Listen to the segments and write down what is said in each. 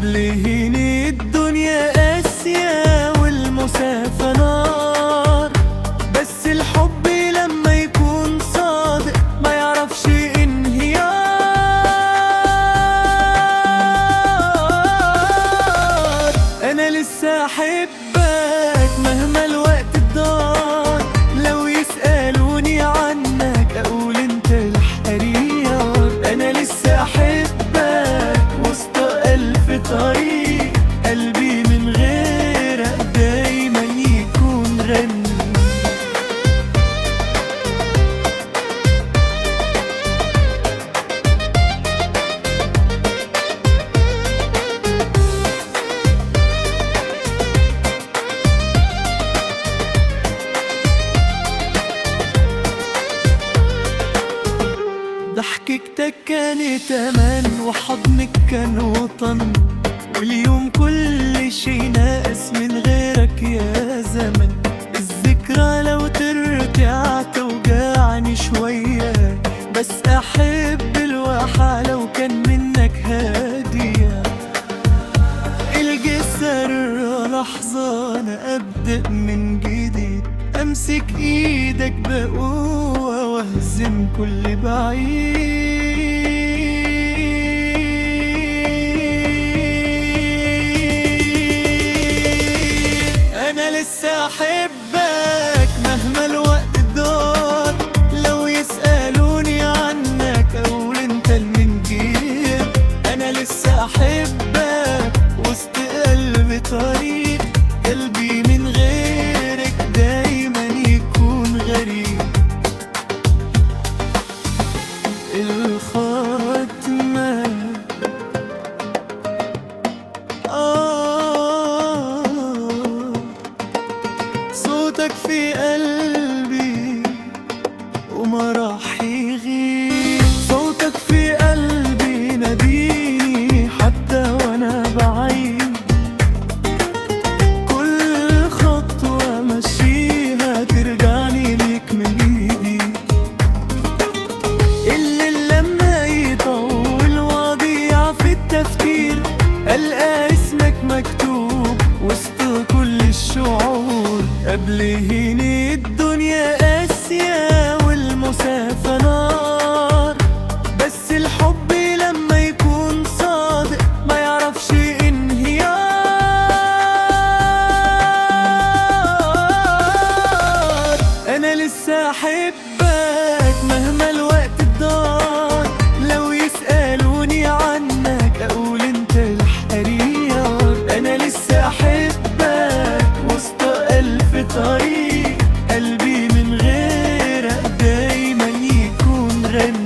قبل هنا الدنيا قاسية والمسافة نار، بس الحب لما يكون صادق ما يعرفش انهيار. انا لسه احبك مهما الوقت ضاع، لو يسألوني عنك اقول انت الحريار. انا لسه احبك وسط الف طريق، قلبي من غيرك دايما يكون غني. ضحكتك كانت امان وحضنك كان وطن، واليوم كل شي ناقص من غيرك يا زمن. الذكرى لو ترجع توجعني شوية، بس احب الواحة لو كان منك هادية. الجسر لحظة انا ابدأ من جديد، امسك ايدك بقوة واهزم كل بعيد. انا لسه احبك مهما الوقت دار، لو يسألوني عنك اقول انت المنجيل. انا لسه احبك وسط قلب طريق، قلبي من غيرك دايما يكون غريب. الخاتمة صوتك في قلبي وما راح يغيب. صوتك في قلبي ناديني حتى وانا بعيد، كل خطوة مشيها ترجعني ليك من جديد. الليل لما يطول واضيع في التفكير، ألقى اسمك مكتوب وسط كل الشعور. قبل هنا الدنيا قاسية والمسافة نار، بس الحب لما يكون صادق ما يعرفش انهيار. انا لسه احبك مهما الوقت ضاع، لو يسألوني عنك اقول انت الحريار. انا لسه احبك وسط الف طريق، قلبي من غيرك دايما يكون غني.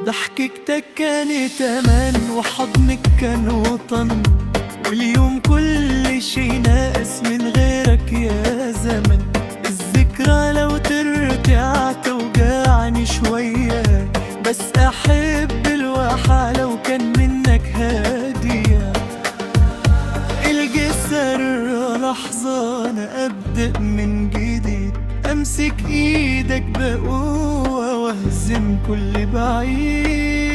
ضحكتك كانت امان وحضنك كان وطن، واليوم كل شي ناقص من غيرك يا زمن. الذكرى لو ترجع توجعني شوية، بس احب الواحة لو كان منك هادية. الجسر لحظة انا ابدأ من جديد، امسك ايدك بقوة واهزم كل بعيد.